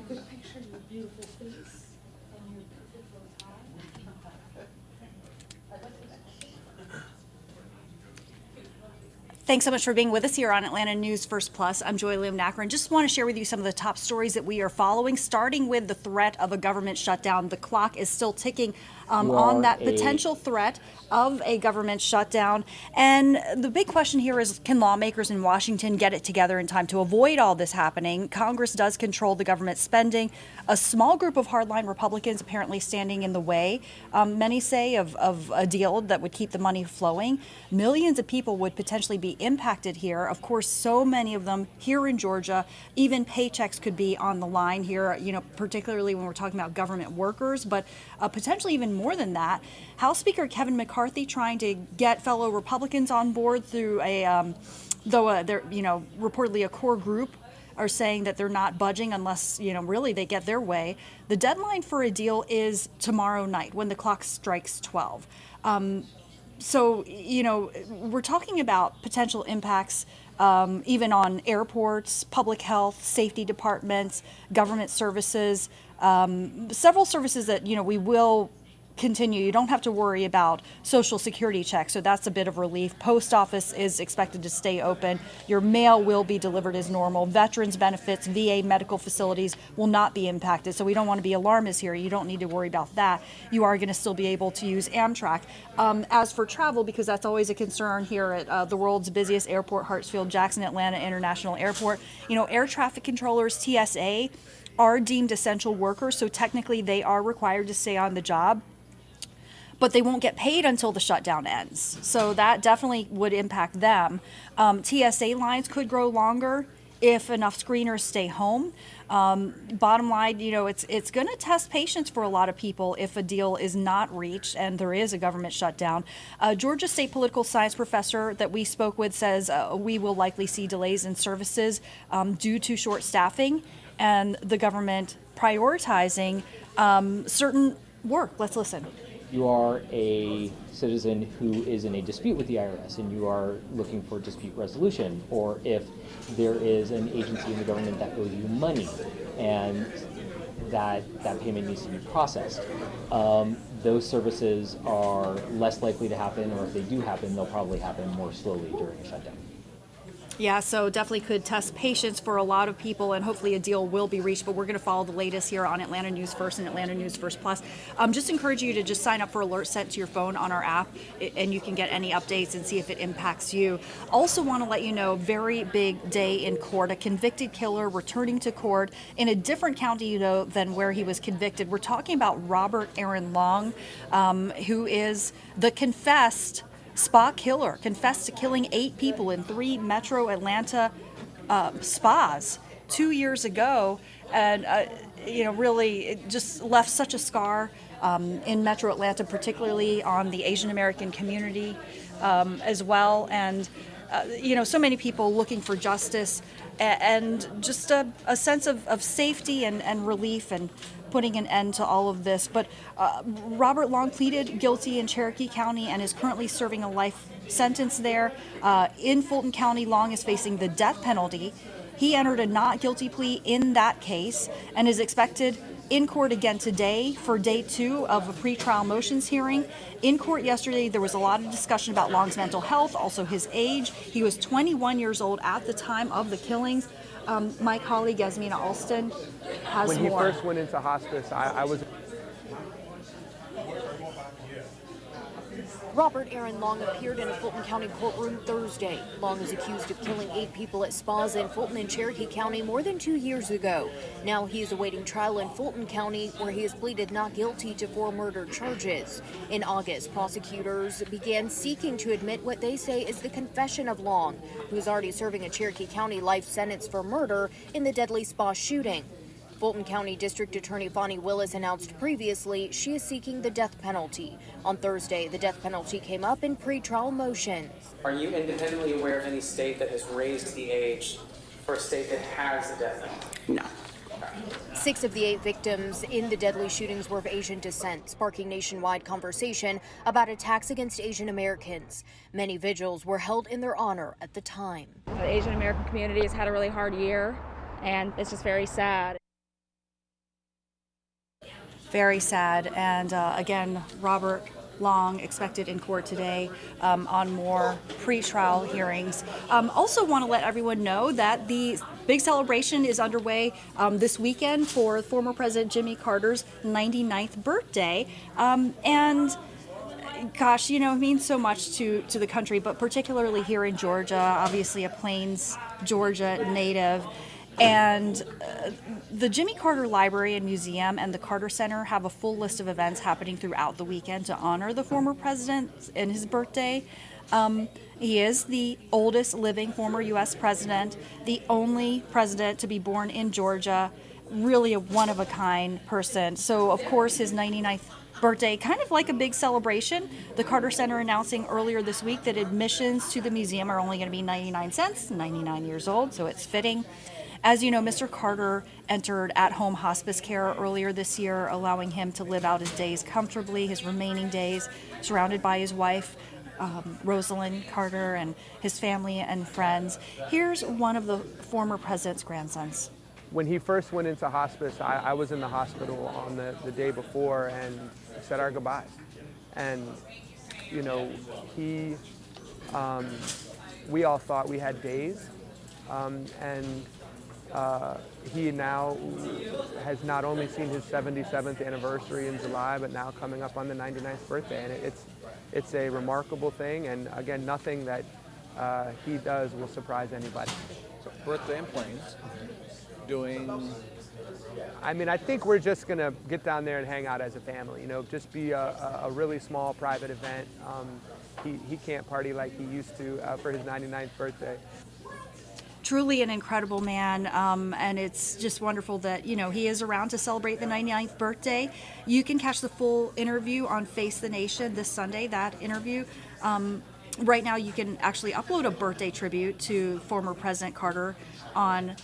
quick picture of your beautiful face and your perfect bow tie. Thanks so much for being with us here on Atlanta News First Plus. I'm Joy Liam Nacker, and just want to share with you some of the top stories that we are following, starting with the threat of a government shutdown. The clock is still ticking on that potential threat of a government shutdown. And the big question here is, can lawmakers in Washington get it together in time to avoid all this happening? Congress does control the government spending. A small group of hardline Republicans apparently standing in the way, many say, of a deal that would keep the money flowing. Millions of people would potentially be impacted here. Of course, so many of them here in Georgia, even paychecks could be on the line here, particularly when we're talking about government workers, but potentially even more than that. House Speaker Kevin McCarthy trying to get fellow Republicans on board through they're reportedly a core group are saying that they're not budging unless, really they get their way. The deadline for a deal is tomorrow night when the clock strikes 12. So, we're talking about potential impacts even on airports, public health, safety departments, government services, several services that, we will continue. You don't have to worry about Social Security checks, so that's a bit of relief. Post office is expected to stay open. Your mail will be delivered as normal. Veterans benefits, VA medical facilities will not be impacted, so we don't want to be alarmists here. You don't need to worry about that. You are going to still be able to use Amtrak. As for travel, because that's always a concern here at the world's busiest airport, Hartsfield-Jackson Atlanta International Airport, air traffic controllers, TSA, are deemed essential workers, so technically they are required to stay on the job, but they won't get paid until the shutdown ends. So that definitely would impact them. TSA lines could grow longer if enough screeners stay home. Bottom line, it's going to test patience for a lot of people if a deal is not reached and there is a government shutdown. Georgia State political science professor that we spoke with says we will likely see delays in services due to short staffing and the government prioritizing certain work. Let's listen. You are a citizen who is in a dispute with the IRS and you are looking for dispute resolution, or if there is an agency in the government that owes you money and that payment needs to be processed, those services are less likely to happen, or if they do happen, they'll probably happen more slowly during a shutdown. Yeah, so definitely could test patience for a lot of people, and hopefully a deal will be reached. But we're going to follow the latest here on Atlanta News First and Atlanta News First Plus. Just encourage you to just sign up for alerts sent to your phone on our app, and you can get any updates and see if it impacts you. Also want to let you know, very big day in court. A convicted killer returning to court in a different county, than where he was convicted. We're talking about Robert Aaron Long, who is the confessed spa killer, confessed to killing 8 people in 3 metro Atlanta spas 2 years ago, and really it just left such a scar in metro Atlanta, particularly on the Asian American community as well, and so many people looking for justice and just a sense of safety and relief and putting an end to all of this. But Robert Long pleaded guilty in Cherokee County and is currently serving a life sentence there. In Fulton County, Long is facing the death penalty. He entered a not guilty plea in that case and is expected in court again today for day 2 of a pretrial motions hearing. In court yesterday, there was a lot of discussion about Long's mental health, also his age. He was 21 years old at the time of the killings. My colleague Yasmina Alston has when more. When he first went into hospice, I was... Robert Aaron Long appeared in a Fulton County courtroom Thursday. Long is accused of killing 8 people at spas in Fulton and Cherokee County more than 2 years ago. Now he is awaiting trial in Fulton County, where he has pleaded not guilty to 4 murder charges. In August, prosecutors began seeking to admit what they say is the confession of Long, who is already serving a Cherokee County life sentence for murder in the deadly spa shooting. Fulton County District Attorney Bonnie Willis announced previously she is seeking the death penalty. On Thursday, the death penalty came up in pretrial motions. Are you independently aware of any state that has raised the age for a state that has the death penalty? No. 6 of the 8 victims in the deadly shootings were of Asian descent, sparking nationwide conversation about attacks against Asian Americans. Many vigils were held in their honor at the time. The Asian American community has had a really hard year, and it's just very sad. Very sad. And again, Robert Long expected in court today on more pre-trial hearings. Also want to let everyone know that the big celebration is underway this weekend for former President Jimmy Carter's 99th birthday. And gosh, you know, it means so much to the country, but particularly here in Georgia, obviously a Plains, Georgia native. And the Jimmy Carter Library and Museum and the Carter Center have a full list of events happening throughout the weekend to honor the former president and his birthday. He is the oldest living former U.S. president, the only president to be born in Georgia, really a one-of-a-kind person. So, of course, his 99th birthday, kind of like a big celebration. The Carter Center announcing earlier this week that admissions to the museum are only going to be 99 cents, 99 years old, so it's fitting. As you know, Mr. Carter entered at-home hospice care earlier this year, allowing him to live out his days comfortably, his remaining days, surrounded by his wife, Rosalind Carter, and his family and friends. Here's one of the former president's grandsons. When he first went into hospice, I was in the hospital on the day before and said our goodbyes. And, you know, we all thought we had days. He now has not only seen his 77th anniversary in July, but now coming up on the 99th birthday. And it's a remarkable thing. And again, nothing that he does will surprise anybody. So birthday in Plains, doing... I mean, I think we're just going to get down there and hang out as a family, you know, just be a really small private event. He can't party like he used to for his 99th birthday. Truly an incredible man, and it's just wonderful that, you know, he is around to celebrate the 99th birthday. You can catch the full interview on Face the Nation this Sunday, that interview. Right now you can actually upload a birthday tribute to former President Carter on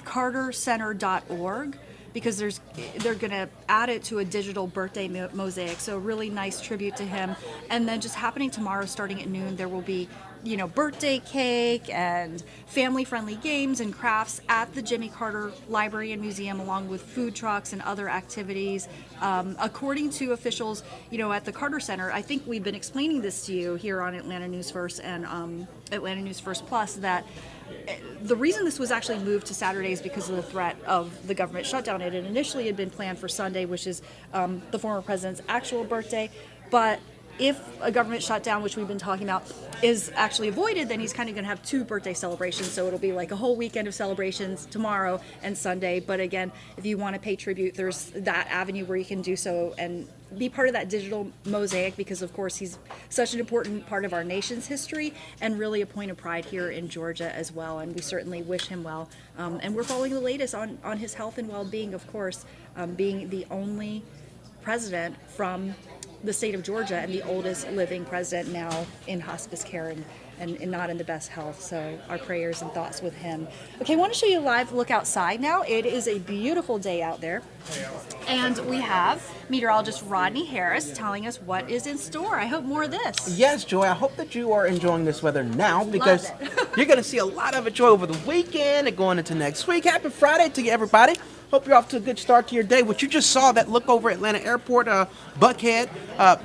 cartercenter.org, because they're going to add it to a digital birthday mosaic. So a really nice tribute to him. And then just happening tomorrow starting at noon, there will be, you know, birthday cake and family-friendly games and crafts at the Jimmy Carter Library and Museum, along with food trucks and other activities. According to officials, you know, at the Carter Center, I think we've been explaining this to you here on Atlanta News First and Atlanta News First Plus, that the reason this was actually moved to Saturday is because of the threat of the government shutdown. It had initially been planned for Sunday, which is the former president's actual birthday, but if a government shutdown, which we've been talking about, is actually avoided, then he's kind of going to have two birthday celebrations. So it'll be like a whole weekend of celebrations tomorrow and Sunday. But again, if you want to pay tribute, there's that avenue where you can do so and be part of that digital mosaic, because of course he's such an important part of our nation's history and really a point of pride here in Georgia as well. And we certainly wish him well. And we're following the latest on his health and well-being, of course, being the only president from the state of Georgia and the oldest living president now in hospice care and not in the best health. So our prayers and thoughts with him. Okay, I want to show you a live look outside now. It is a beautiful day out there. And we have meteorologist Rodney Harris telling us what is in store. I hope more of this. Yes, Joy, I hope that you are enjoying this weather now, because you're going to see a lot of it, Joy, over the weekend and going into next week. Happy Friday to you, everybody. Hope you're off to a good start to your day. What you just saw, that look over Atlanta Airport, Buckhead,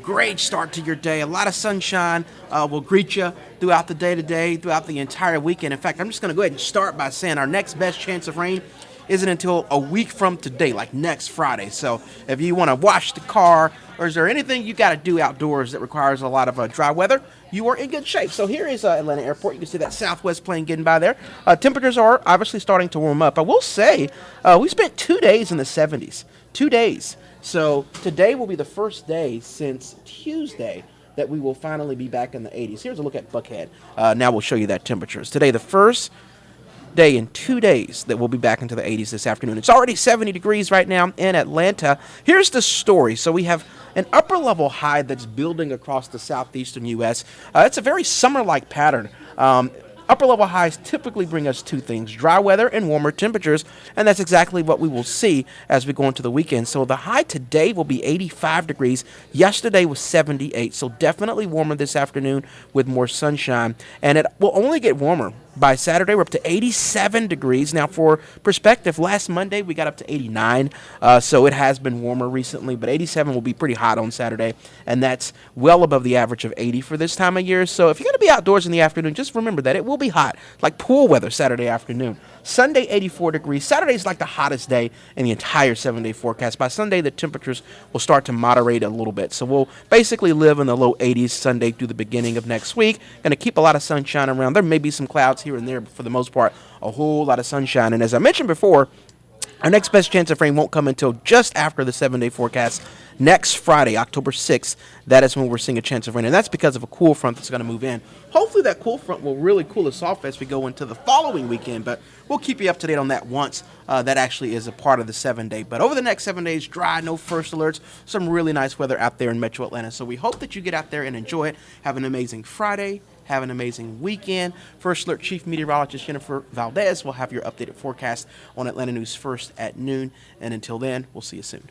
great start to your day. A lot of sunshine will greet you throughout the day today, throughout the entire weekend. In fact, I'm just going to go ahead and start by saying our next best chance of rain isn't until a week from today, like next Friday. So if you want to wash the car, or is there anything you got to do outdoors that requires a lot of dry weather, you are in good shape. So here is Atlanta Airport. You can see that southwest plane getting by there. Temperatures are obviously starting to warm up. I will say we spent 2 days in the 70s. 2 days. So today will be the first day since Tuesday that we will finally be back in the 80s. Here's a look at Buckhead. Now we'll show you that temperatures. Today, the first day in 2 days that we'll be back into the 80s this afternoon. It's already 70 degrees right now in Atlanta. Here's the story. So we have an upper level high that's building across the southeastern U.S. It's a very summer-like pattern. Upper level highs typically bring us two things: dry weather and warmer temperatures, and that's exactly what we will see as we go into the weekend. So the high today will be 85 degrees. Yesterday was 78, so definitely warmer this afternoon with more sunshine, and it will only get warmer by Saturday, we're up to 87 degrees. Now, for perspective, last Monday we got up to 89, so it has been warmer recently, but 87 will be pretty hot on Saturday, and that's well above the average of 80 for this time of year. So if you're going to be outdoors in the afternoon, just remember that it will be hot, like pool weather Saturday afternoon. Sunday, 84 degrees. Saturday is like the hottest day in the entire 7-day forecast. By Sunday, the temperatures will start to moderate a little bit. So we'll basically live in the low 80s Sunday through the beginning of next week. Going to keep a lot of sunshine around. There may be some clouds here and there, but for the most part, a whole lot of sunshine. And as I mentioned before, our next best chance of rain won't come until just after the 7-day forecast. Next Friday, October 6th, that is when we're seeing a chance of rain. And that's because of a cool front that's going to move in. Hopefully that cool front will really cool us off as we go into the following weekend. But we'll keep you up to date on that once that actually is a part of the 7-day. But over the next 7 days, dry, no first alerts, some really nice weather out there in Metro Atlanta. So we hope that you get out there and enjoy it. Have an amazing Friday. Have an amazing weekend. First Alert Chief Meteorologist Jennifer Valdez will have your updated forecast on Atlanta News First at noon. And until then, we'll see you soon.